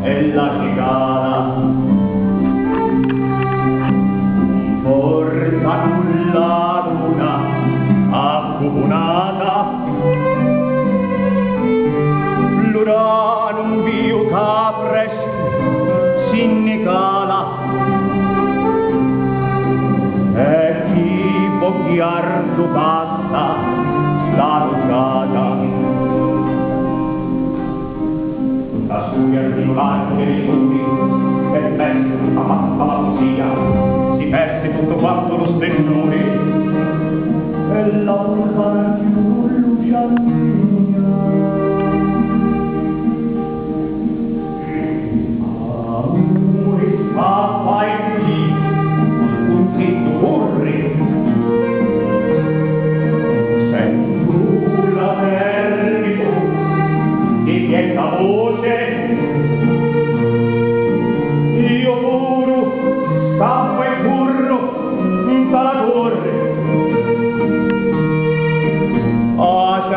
e la cicala porta nulla luna accupunata l'uranum viu capres sinicala e chi bocchiardo passa sta lucata la suglia rinnovante dei muri e perse tutta fatta la poesia si perse tutto quanto lo splendore e la lontana più luciantina amore spappa e lì un zitto burri sento la perdita di quieta voce io puro scappo e corro dalla torre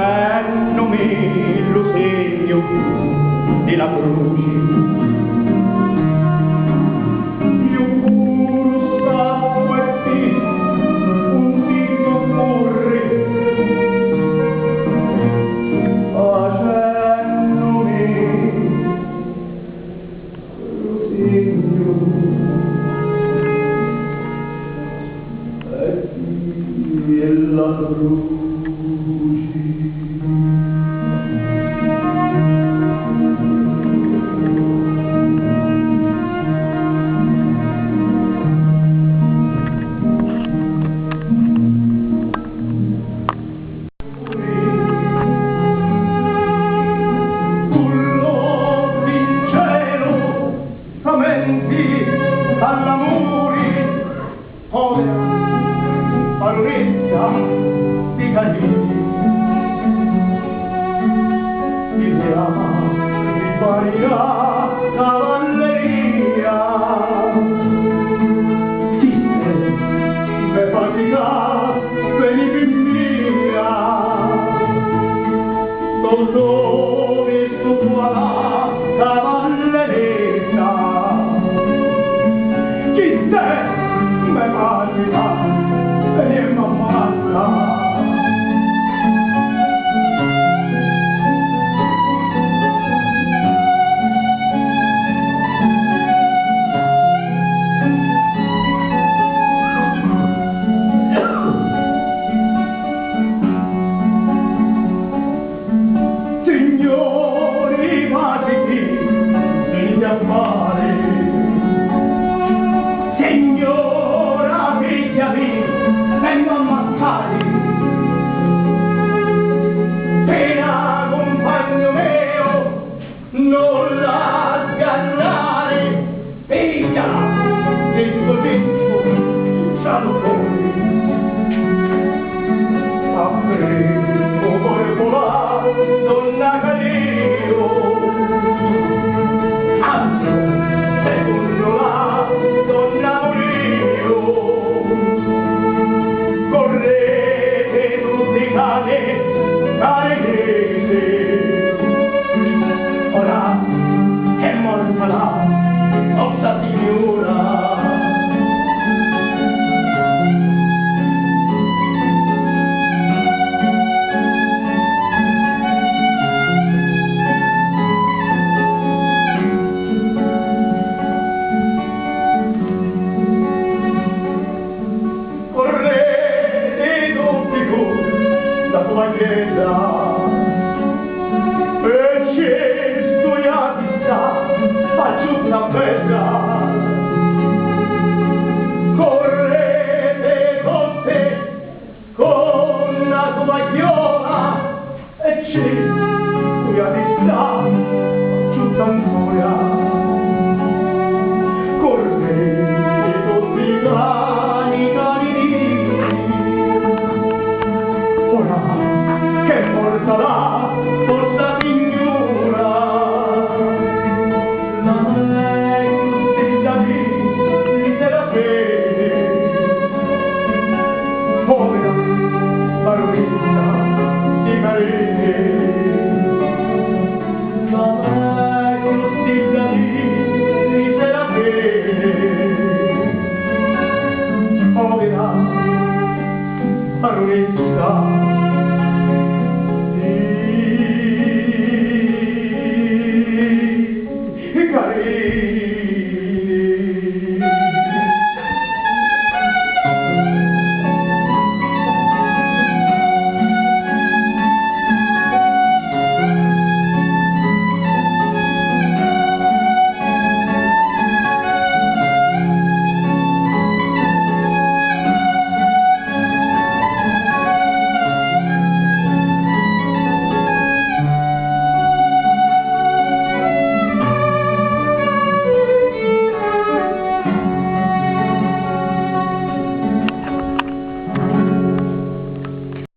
accennomi lo segno della croce io puro scappo e qui un zitto corre accennomi lo segno e la croce Non la sgannare, figlia!